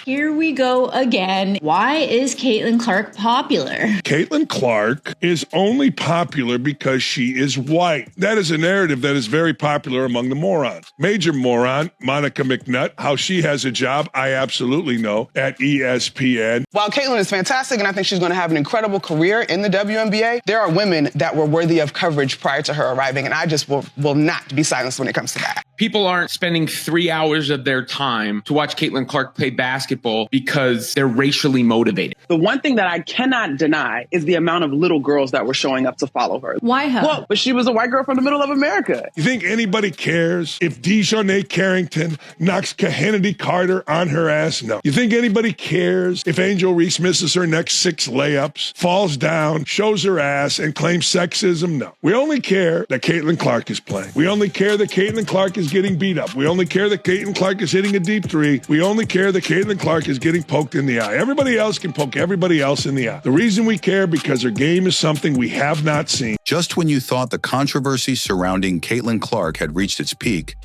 Here we go again. Why is Caitlin Clark popular? Caitlin Clark is only popular because she is white. That is a narrative that is very popular among the morons. Major moron, Monica McNutt, how she has a job, I absolutely know, at ESPN. While Caitlin is fantastic and I think she's going to have an incredible career in the WNBA, there are women that were worthy of coverage prior to her arriving, and I just will not be silenced when it comes to that. People aren't spending 3 hours of their time to watch Caitlin Clark play basketball because they're racially motivated. The one thing that I cannot deny is the amount of little girls that were showing up to follow her. Why her? Well, but she was a white girl from the middle of America. You think anybody cares if Dejounte Carrington knocks Kennedy Carter on her ass? No. You think anybody cares if Angel Reese misses her next 6 layups, falls down, shows her ass, and claims sexism? No. We only care that Caitlin Clark is playing. We only care that Caitlin Clark is getting beat up. We only care that Caitlin Clark is hitting a deep three. We only care that Caitlin Clark is getting poked in the eye. Everybody else can poke everybody else in the eye. The reason we care because her game is something we have not seen. Just when you thought the controversy surrounding Caitlin Clark had reached its peak,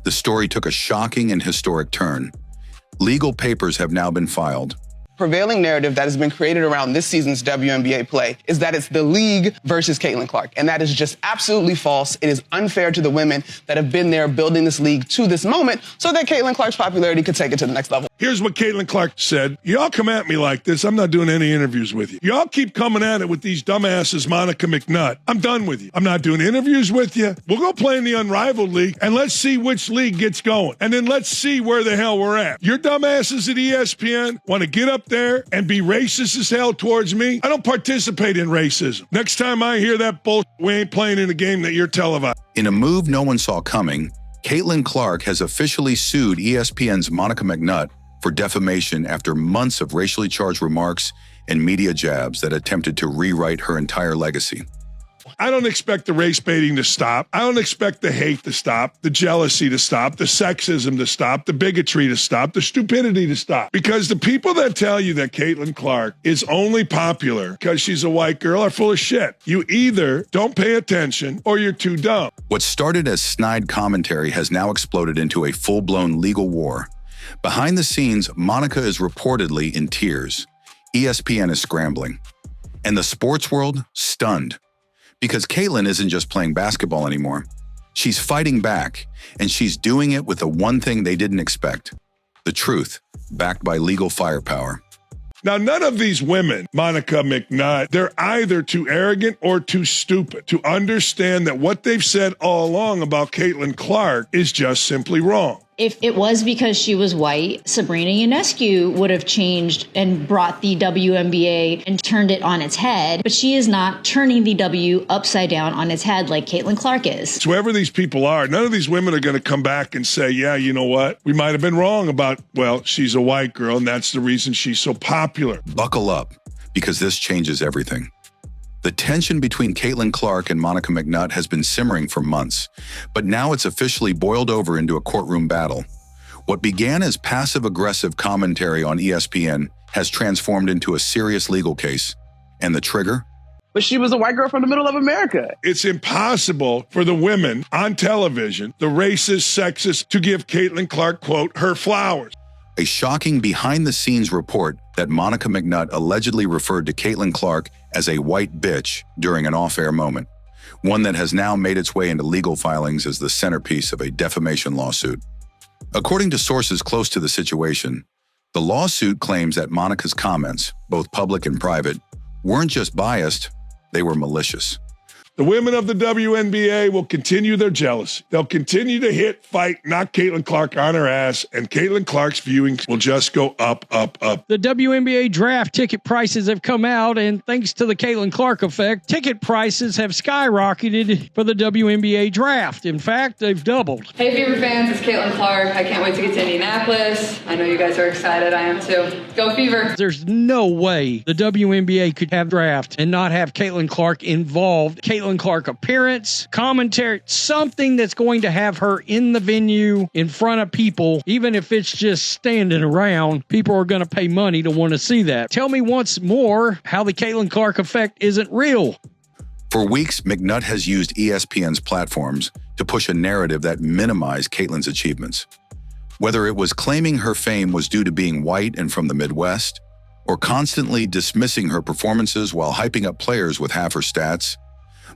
the story took a shocking and historic turn. Legal papers have now been filed. Prevailing narrative that has been created around this season's WNBA play is that it's the league versus Caitlin Clark, and that is just absolutely false. It is unfair to the women that have been there building this league to this moment so that Caitlin Clark's popularity could take it to the next level. Here's what Caitlin Clark said. Y'all come at me like this, I'm not doing any interviews with you. Y'all keep coming at it with these dumbasses, Monica McNutt. I'm done with you. I'm not doing interviews with you. We'll go play in the Unrivaled League, and let's see which league gets going. And then let's see where the hell we're at. Your dumbasses at ESPN want to get up there and be racist as hell towards me. I don't participate in racism. Next time I hear that bullshit, we ain't playing in a game that you're televised. In a move no one saw coming, Caitlin Clark has officially sued ESPN's Monica McNutt for defamation after months of racially charged remarks and media jabs that attempted to rewrite her entire legacy. I don't expect the race baiting to stop. I don't expect the hate to stop, the jealousy to stop, the sexism to stop, the bigotry to stop, the stupidity to stop. Because the people that tell you that Caitlin Clark is only popular because she's a white girl are full of shit. You either don't pay attention or you're too dumb. What started as snide commentary has now exploded into a full-blown legal war. Behind the scenes, Monica is reportedly in tears. ESPN is scrambling. And the sports world stunned. Because Caitlin isn't just playing basketball anymore. She's fighting back, and she's doing it with the one thing they didn't expect: the truth, backed by legal firepower. Now, none of these women, Monica McNutt, they're either too arrogant or too stupid to understand that what they've said all along about Caitlin Clark is just simply wrong. If it was because she was white, Sabrina Ionescu would have changed and brought the WNBA and turned it on its head. But she is not turning the W upside down on its head like Caitlin Clark is. Whoever these people are, none of these women are going to come back and say, yeah, you know what? We might have been wrong about, well, she's a white girl, and that's the reason she's so popular. Buckle up, because this changes everything. The tension between Caitlin Clark and Monica McNutt has been simmering for months, but now it's officially boiled over into a courtroom battle. What began as passive-aggressive commentary on ESPN has transformed into a serious legal case. And the trigger? But she was a white girl from the middle of America. It's impossible for the women on television, the racist, sexist, to give Caitlin Clark, quote, her flowers. A shocking behind-the-scenes report that Monica McNutt allegedly referred to Caitlin Clark as a white bitch during an off-air moment, one that has now made its way into legal filings as the centerpiece of a defamation lawsuit. According to sources close to the situation, the lawsuit claims that Monica's comments, both public and private, weren't just biased, they were malicious. The women of the WNBA will continue their jealousy. They'll continue to hit, fight, knock Caitlin Clark on her ass, and Caitlin Clark's viewings will just go up, up, up. The WNBA draft ticket prices have come out, and thanks to the Caitlin Clark effect, ticket prices have skyrocketed for the WNBA draft. In fact, they've doubled. Hey, Fever fans, it's Caitlin Clark. I can't wait to get to Indianapolis. I know you guys are excited. I am too. Go Fever. There's no way the WNBA could have draft and not have Caitlin Clark involved. Caitlin Clark appearance, commentary, something that's going to have her in the venue in front of people. Even if it's just standing around, people are going to pay money to want to see that. Tell me once more how the Caitlin Clark effect isn't real. For weeks, McNutt has used ESPN's platforms to push a narrative that minimized Caitlin's achievements. Whether it was claiming her fame was due to being white and from the Midwest, or constantly dismissing her performances while hyping up players with half her stats,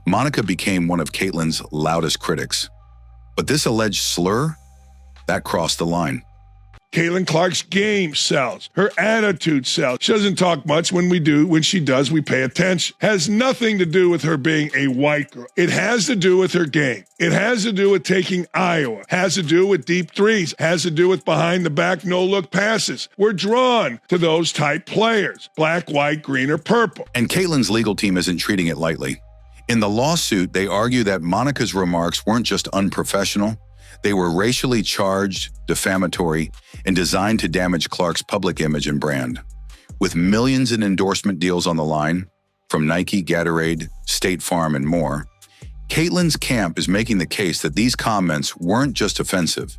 Monica became one of Caitlin's loudest critics. But this alleged slur, that crossed the line. Caitlin Clark's game sells. Her attitude sells. She doesn't talk much. When she does, we pay attention. Has nothing to do with her being a white girl. It has to do with her game. It has to do with taking Iowa. Has to do with deep threes. Has to do with behind the back, no look passes. We're drawn to those type players. Black, white, green, or purple. And Caitlin's legal team isn't treating it lightly. In the lawsuit, they argue that Monica's remarks weren't just unprofessional. They were racially charged, defamatory, and designed to damage Clark's public image and brand. With millions in endorsement deals on the line, from Nike, Gatorade, State Farm, and more, Caitlin's camp is making the case that these comments weren't just offensive.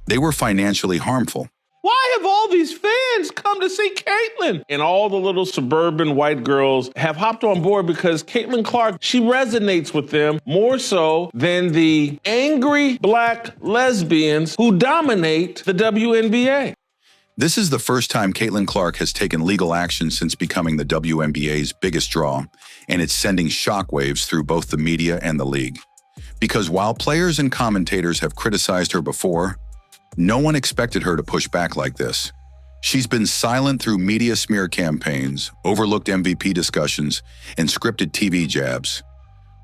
They were financially harmful. Why have all these fans come to see Caitlin? And all the little suburban white girls have hopped on board because Caitlin Clark, she resonates with them more so than the angry black lesbians who dominate the WNBA. This is the first time Caitlin Clark has taken legal action since becoming the WNBA's biggest draw, and it's sending shockwaves through both the media and the league. Because while players and commentators have criticized her before, no one expected her to push back like this. She's been silent through media smear campaigns, overlooked MVP discussions, and scripted TV jabs.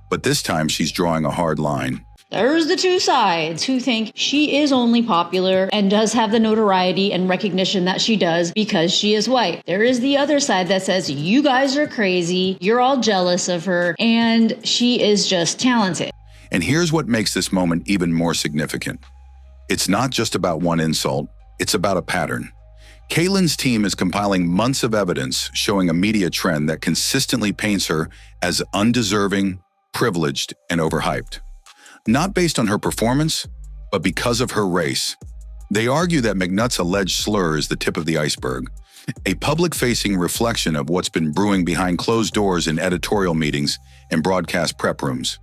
But this time she's drawing a hard line. There's the two sides who think she is only popular and does have the notoriety and recognition that she does because she is white. There is the other side that says you guys are crazy, you're all jealous of her, and she is just talented. And here's what makes this moment even more significant. It's not just about one insult, it's about a pattern. Caitlin's team is compiling months of evidence showing a media trend that consistently paints her as undeserving, privileged, and overhyped. Not based on her performance, but because of her race. They argue that McNutt's alleged slur is the tip of the iceberg, a public-facing reflection of what's been brewing behind closed doors in editorial meetings and broadcast prep rooms.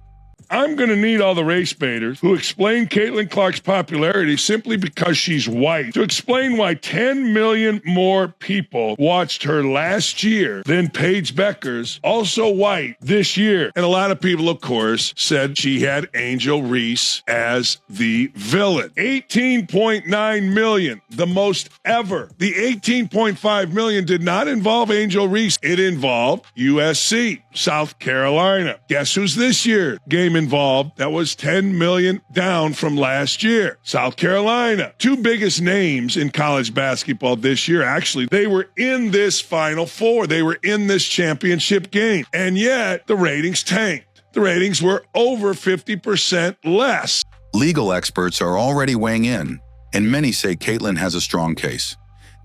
I'm going to need all the race baiters who explain Caitlin Clark's popularity simply because she's white to explain why 10 million more people watched her last year than Paige Becker's, also white, this year. And a lot of people, of course, said she had Angel Reese as the villain. 18.9 million, the most ever. The 18.5 million did not involve Angel Reese. It involved USC, South Carolina. Guess who's this year? Game involved. That was 10 million down from last year. South Carolina. Two biggest names in college basketball this year. Actually, they were in this Final Four. They were in this championship game. And yet, the ratings tanked. The ratings were over 50% less. Legal experts are already weighing in, and many say Caitlin has a strong case.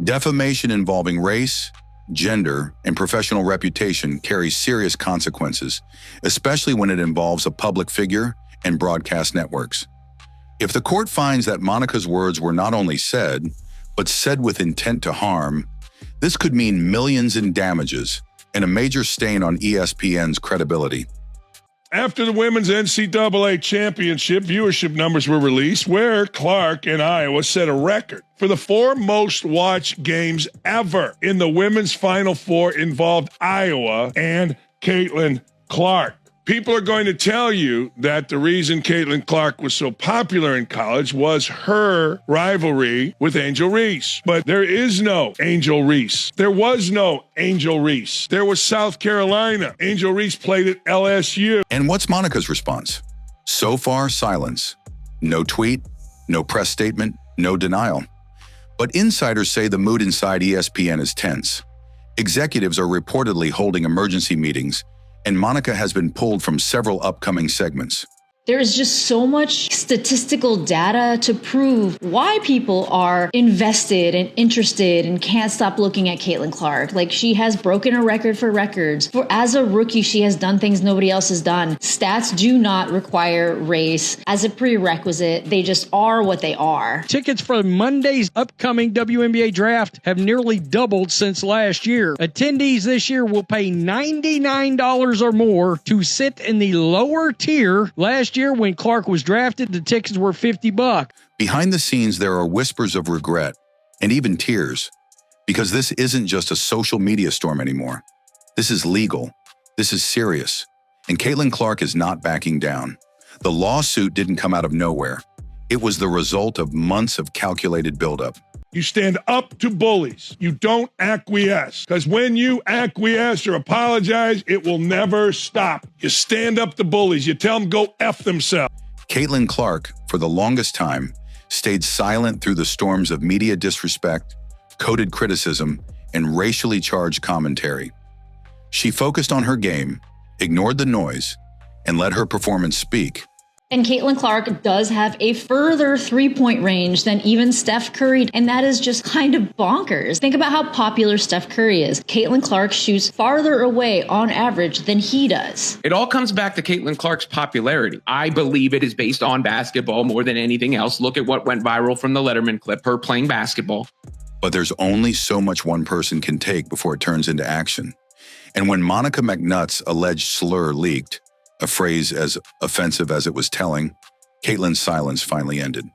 Defamation involving race, gender, and professional reputation carries serious consequences, especially when it involves a public figure and broadcast networks. If the court finds that Monica's words were not only said, but said with intent to harm, this could mean millions in damages and a major stain on ESPN's credibility. After the women's NCAA championship, viewership numbers were released where Clark and Iowa set a record for the 4 most watched games ever in the women's Final Four involved Iowa and Caitlin Clark. People are going to tell you that the reason Caitlin Clark was so popular in college was her rivalry with Angel Reese. But there is no Angel Reese. There was no Angel Reese. There was South Carolina. Angel Reese played at LSU. And what's Monica's response? So far, silence. No tweet, no press statement, no denial. But insiders say the mood inside ESPN is tense. Executives are reportedly holding emergency meetings, and Monica has been pulled from several upcoming segments. There is just so much statistical data to prove why people are invested and interested and can't stop looking at Caitlin Clark. Like, she has broken a record for records. As a rookie, she has done things nobody else has done. Stats do not require race as a prerequisite. They just are what they are. Tickets for Monday's upcoming WNBA draft have nearly doubled since last year. Attendees this year will pay $99 or more to sit in the lower tier. Last Last year when Clark was drafted, the tickets were $50. Behind the scenes, there are whispers of regret and even tears, because this isn't just a social media storm anymore. This is legal. This is serious. And Caitlin Clark is not backing down. The lawsuit didn't come out of nowhere. It was the result of months of calculated buildup. You stand up to bullies. You don't acquiesce. Because when you acquiesce or apologize, it will never stop. You stand up to bullies. You tell them go F themselves. Caitlin Clark, for the longest time, stayed silent through the storms of media disrespect, coded criticism, and racially charged commentary. She focused on her game, ignored the noise, and let her performance speak. And Caitlin Clark does have a further 3-point range than even Steph Curry, and that is just kind of bonkers. Think about how popular Steph Curry is. Caitlin Clark shoots farther away on average than he does. It all comes back to Caitlin Clark's popularity. I believe it is based on basketball more than anything else. Look at what went viral from the Letterman clip, her playing basketball. But there's only so much one person can take before it turns into action. And when Monica McNutt's alleged slur leaked, a phrase as offensive as it was telling, Caitlin's silence finally ended.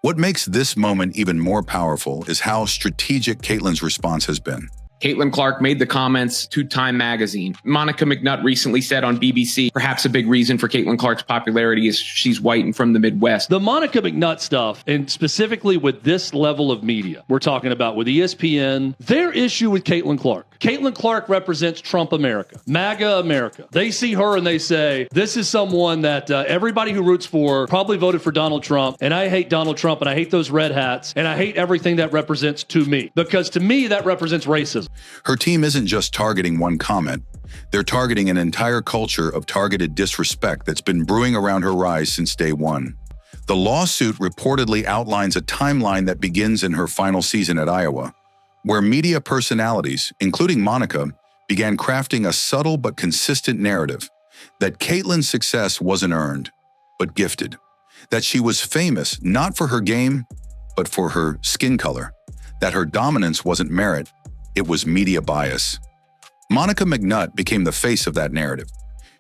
What makes this moment even more powerful is how strategic Caitlin's response has been. Caitlin Clark made the comments to Time magazine. Monica McNutt recently said on BBC, perhaps a big reason for Caitlin Clark's popularity is she's white and from the Midwest. The Monica McNutt stuff, and specifically with this level of media, we're talking about with ESPN, their issue with Caitlin Clark. Caitlin Clark represents Trump America, MAGA America. They see her and they say, this is someone that everybody who roots for probably voted for Donald Trump, and I hate Donald Trump, and I hate those red hats, and I hate everything that represents to me, because to me, that represents racism. Her team isn't just targeting one comment. They're targeting an entire culture of targeted disrespect that's been brewing around her rise since day one. The lawsuit reportedly outlines a timeline that begins in her final season at Iowa, where media personalities, including Monica, began crafting a subtle but consistent narrative that Caitlin's success wasn't earned, but gifted, that she was famous not for her game, but for her skin color, that her dominance wasn't merit, it was media bias. Monica McNutt became the face of that narrative.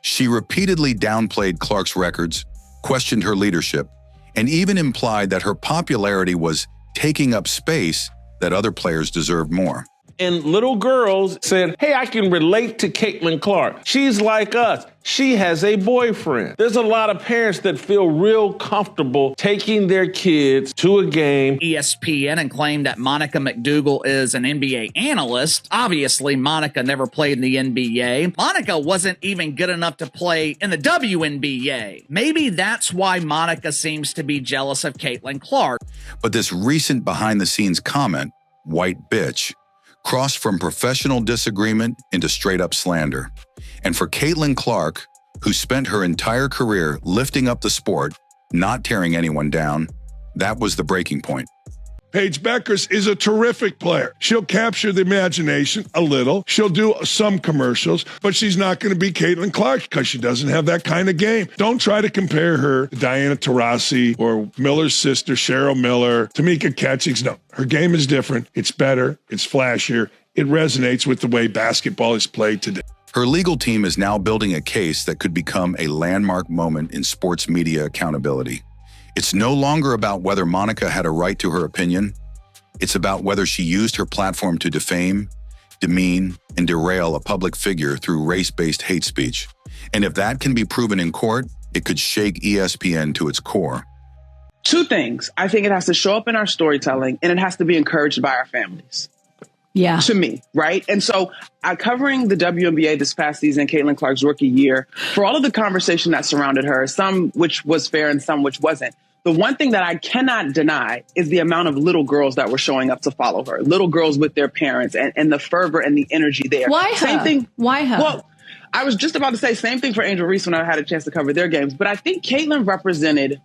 She repeatedly downplayed Clark's records, questioned her leadership, and even implied that her popularity was taking up space that other players deserved more. And little girls said, hey, I can relate to Caitlin Clark. She's like us. She has a boyfriend. There's a lot of parents that feel real comfortable taking their kids to a game. ESPN and claimed that Monica McDougal is an NBA analyst. Obviously, Monica never played in the NBA. Monica wasn't even good enough to play in the WNBA. Maybe that's why Monica seems to be jealous of Caitlin Clark. But this recent behind-the-scenes comment, white bitch, crossed from professional disagreement into straight-up slander. And for Caitlin Clark, who spent her entire career lifting up the sport, not tearing anyone down, that was the breaking point. Paige Beckers is a terrific player. She'll capture the imagination a little. She'll do some commercials, but she's not going to be Caitlin Clark because she doesn't have that kind of game. Don't try to compare her to Diana Taurasi or Miller's sister, Cheryl Miller, Tamika Catchings. No, her game is different. It's better. It's flashier. It resonates with the way basketball is played today. Her legal team is now building a case that could become a landmark moment in sports media accountability. It's no longer about whether Monica had a right to her opinion. It's about whether she used her platform to defame, demean, and derail a public figure through race-based hate speech. And if that can be proven in court, it could shake ESPN to its core. Two things. I think it has to show up in our storytelling, and it has to be encouraged by our families. Yeah. To me, right? And so covering the WNBA this past season, Caitlin Clark's rookie year, for all of the conversation that surrounded her, some which was fair and some which wasn't, the one thing that I cannot deny is the amount of little girls that were showing up to follow her. Little girls with their parents and the fervor and the energy there. Why her? Same thing. Why her? Well, I was just about to say same thing for Angel Reese when I had a chance to cover their games. But I think Caitlin represented,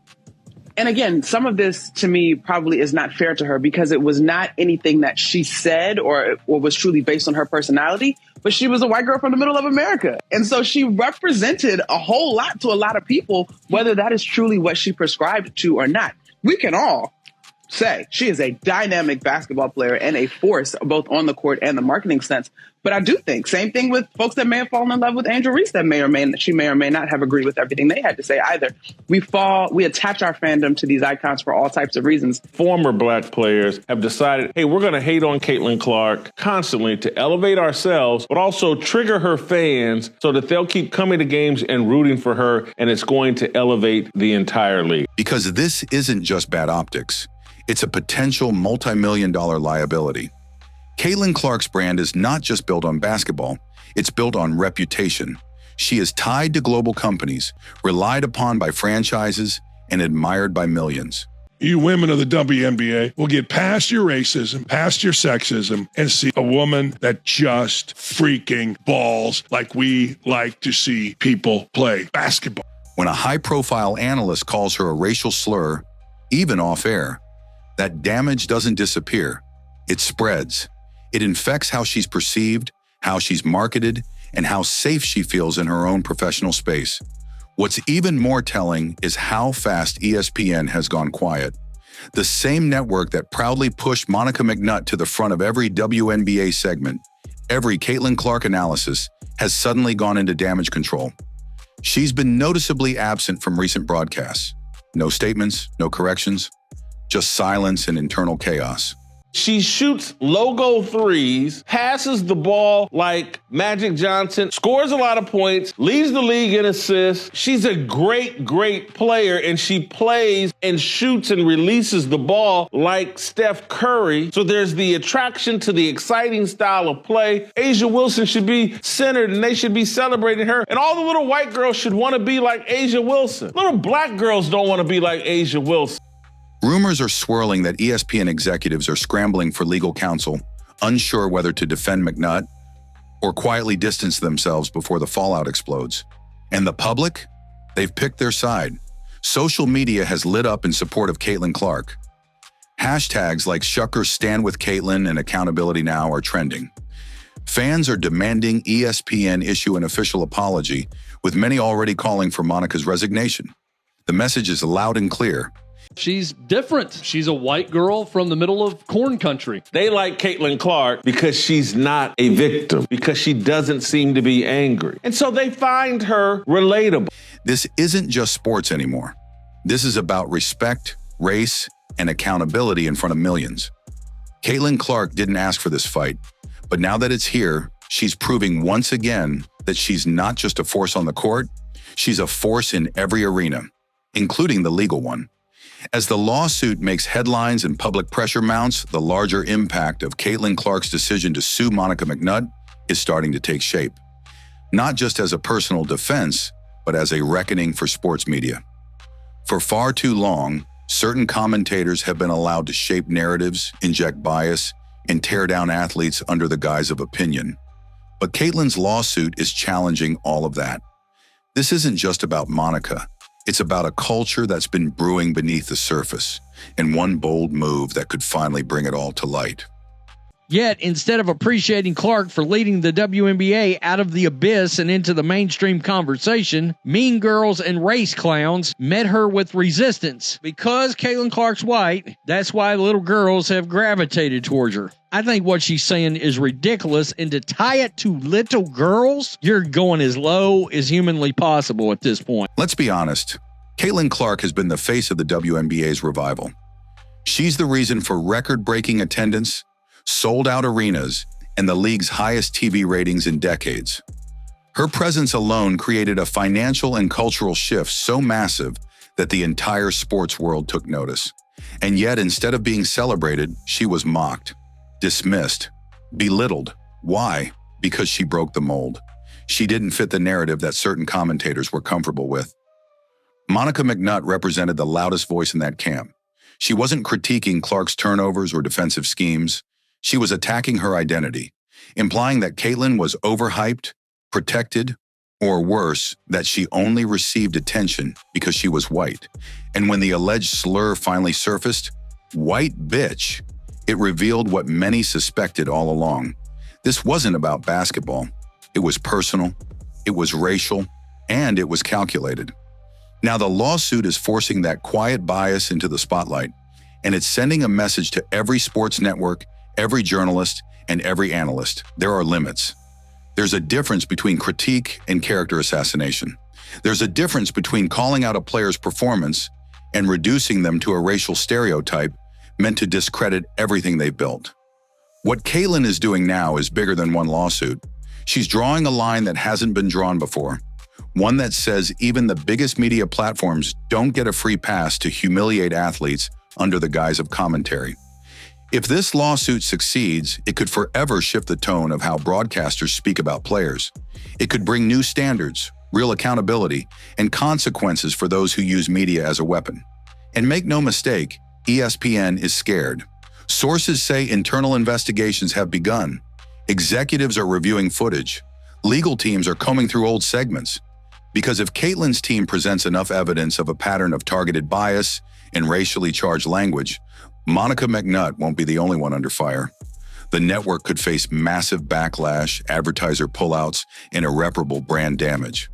and again, some of this to me probably is not fair to her because it was not anything that she said or was truly based on her personality, but she was a white girl from the middle of America. And so she represented a whole lot to a lot of people, whether that is truly what she prescribed to or not. We can all say. She is a dynamic basketball player and a force both on the court and the marketing sense. But I do think, same thing with folks that may have fallen in love with Angel Reese that she may or may not have agreed with everything they had to say either. We attach our fandom to these icons for all types of reasons. Former black players have decided, hey, we're going to hate on Caitlin Clark constantly to elevate ourselves, but also trigger her fans so that they'll keep coming to games and rooting for her, and it's going to elevate the entire league. Because this isn't just bad optics. It's a potential multi-million-dollar liability. Caitlin Clark's brand is not just built on basketball, it's built on reputation. She is tied to global companies, relied upon by franchises, and admired by millions. You women of the WNBA will get past your racism, past your sexism, and see a woman that just freaking balls like we like to see people play basketball. When a high-profile analyst calls her a racial slur, even off-air, that damage doesn't disappear. It spreads. It infects how she's perceived, how she's marketed, and how safe she feels in her own professional space. What's even more telling is how fast ESPN has gone quiet. The same network that proudly pushed Monica McNutt to the front of every WNBA segment, every Caitlin Clark analysis, has suddenly gone into damage control. She's been noticeably absent from recent broadcasts. No statements, no corrections, just silence and internal chaos. She shoots logo threes, passes the ball like Magic Johnson, scores a lot of points, leads the league in assists. She's a great, great player, and she plays and shoots and releases the ball like Steph Curry. So there's the attraction to the exciting style of play. A'ja Wilson should be centered, and they should be celebrating her. And all the little white girls should want to be like A'ja Wilson. Little black girls don't want to be like A'ja Wilson. Rumors are swirling that ESPN executives are scrambling for legal counsel, unsure whether to defend McNutt or quietly distance themselves before the fallout explodes. And the public? They've picked their side. Social media has lit up in support of Caitlin Clark. Hashtags like Shuckers Stand With Caitlin and Accountability Now are trending. Fans are demanding ESPN issue an official apology, with many already calling for Monica's resignation. The message is loud and clear. She's different. She's a white girl from the middle of corn country. They like Caitlin Clark because she's not a victim, because she doesn't seem to be angry. And so they find her relatable. This isn't just sports anymore. This is about respect, race, and accountability in front of millions. Caitlin Clark didn't ask for this fight, but now that it's here, she's proving once again that she's not just a force on the court, she's a force in every arena, including the legal one. As the lawsuit makes headlines and public pressure mounts, the larger impact of Caitlin Clark's decision to sue Monica McNutt is starting to take shape. Not just as a personal defense, but as a reckoning for sports media. For far too long, certain commentators have been allowed to shape narratives, inject bias, and tear down athletes under the guise of opinion. But Caitlin's lawsuit is challenging all of that. This isn't just about Monica. It's about a culture that's been brewing beneath the surface, and one bold move that could finally bring it all to light. Yet, instead of appreciating Clark for leading the WNBA out of the abyss and into the mainstream conversation, mean girls and race clowns met her with resistance. Because Caitlin Clark's white, that's why little girls have gravitated towards her. I think what she's saying is ridiculous, and to tie it to little girls, you're going as low as humanly possible at this point. Let's be honest. Caitlin Clark has been the face of the WNBA's revival. She's the reason for record-breaking attendance, sold-out arenas, and the league's highest TV ratings in decades. Her presence alone created a financial and cultural shift so massive that the entire sports world took notice. And yet, instead of being celebrated, she was mocked, dismissed, belittled. Why? Because she broke the mold. She didn't fit the narrative that certain commentators were comfortable with. Monica McNutt represented the loudest voice in that camp. She wasn't critiquing Clark's turnovers or defensive schemes. She was attacking her identity, implying that Caitlin was overhyped, protected, or worse, that she only received attention because she was white. And when the alleged slur finally surfaced, white bitch, it revealed what many suspected all along. This wasn't about basketball. It was personal, it was racial, and it was calculated. Now the lawsuit is forcing that quiet bias into the spotlight, and it's sending a message to every sports network, every journalist, and every analyst. There are limits. There's a difference between critique and character assassination. There's a difference between calling out a player's performance and reducing them to a racial stereotype meant to discredit everything they've built. What Caitlin is doing now is bigger than one lawsuit. She's drawing a line that hasn't been drawn before, one that says even the biggest media platforms don't get a free pass to humiliate athletes under the guise of commentary. If this lawsuit succeeds, it could forever shift the tone of how broadcasters speak about players. It could bring new standards, real accountability, and consequences for those who use media as a weapon. And make no mistake, ESPN is scared. Sources say internal investigations have begun. Executives are reviewing footage. Legal teams are combing through old segments. Because if Caitlin's team presents enough evidence of a pattern of targeted bias and racially charged language, Monica McNutt won't be the only one under fire. The network could face massive backlash, advertiser pullouts, and irreparable brand damage.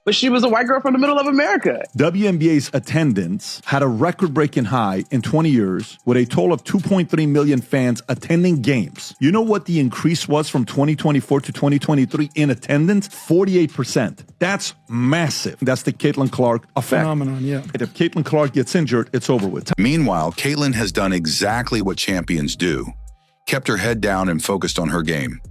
But she was a white girl from the middle of America. WNBA's attendance had a record-breaking high in 20 years with a total of 2.3 million fans attending games. You know what the increase was from 2024 to 2023 in attendance? 48%. That's massive. That's the Caitlin Clark effect. Phenomenon, yeah. If Caitlin Clark gets injured, it's over with. Meanwhile, Caitlin has done exactly what champions do, kept her head down and focused on her game.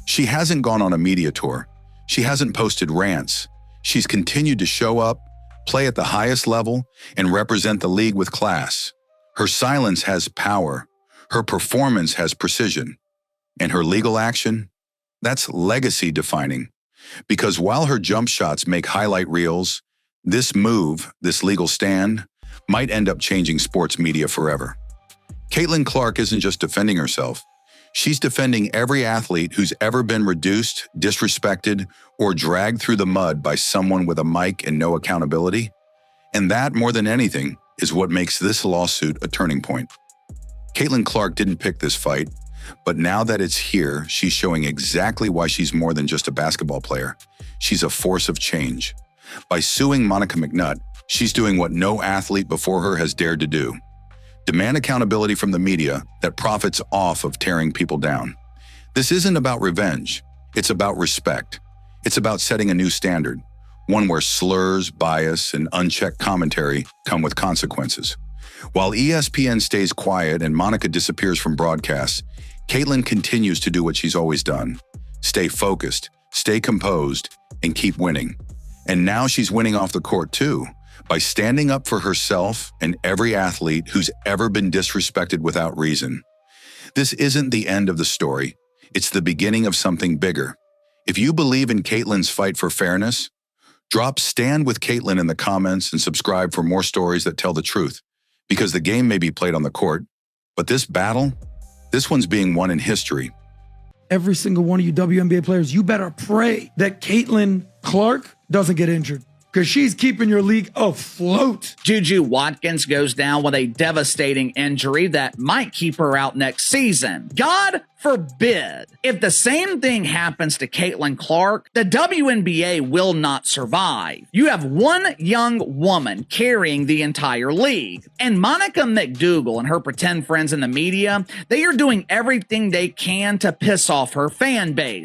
She hasn't gone on a media tour. She hasn't posted rants. She's continued to show up, play at the highest level, and represent the league with class. Her silence has power. Her performance has precision. And her legal action? That's legacy defining. Because while her jump shots make highlight reels, this move, this legal stand, might end up changing sports media forever. Caitlin Clark isn't just defending herself. She's defending every athlete who's ever been reduced, disrespected, or dragged through the mud by someone with a mic and no accountability. And that, more than anything, is what makes this lawsuit a turning point. Caitlin Clark didn't pick this fight, but now that it's here, she's showing exactly why she's more than just a basketball player. She's a force of change. By suing Monica McNutt, she's doing what no athlete before her has dared to do. Demand accountability from the media that profits off of tearing people down. This isn't about revenge. It's about respect. It's about setting a new standard, one where slurs, bias, and unchecked commentary come with consequences. While ESPN stays quiet and Monica disappears from broadcasts, Caitlin continues to do what she's always done. Stay focused, stay composed, and keep winning. And now she's winning off the court too, by standing up for herself and every athlete who's ever been disrespected without reason. This isn't the end of the story. It's the beginning of something bigger. If you believe in Caitlin's fight for fairness, drop "Stand with Caitlin" in the comments and subscribe for more stories that tell the truth. Because the game may be played on the court, but this battle, this one's being won in history. Every single one of you WNBA players, you better pray that Caitlin Clark doesn't get injured, because she's keeping your league afloat. Juju Watkins goes down with a devastating injury that might keep her out next season. God forbid. If the same thing happens to Caitlin Clark, the WNBA will not survive. You have one young woman carrying the entire league. And Monica McDougal and her pretend friends in the media, they are doing everything they can to piss off her fan base.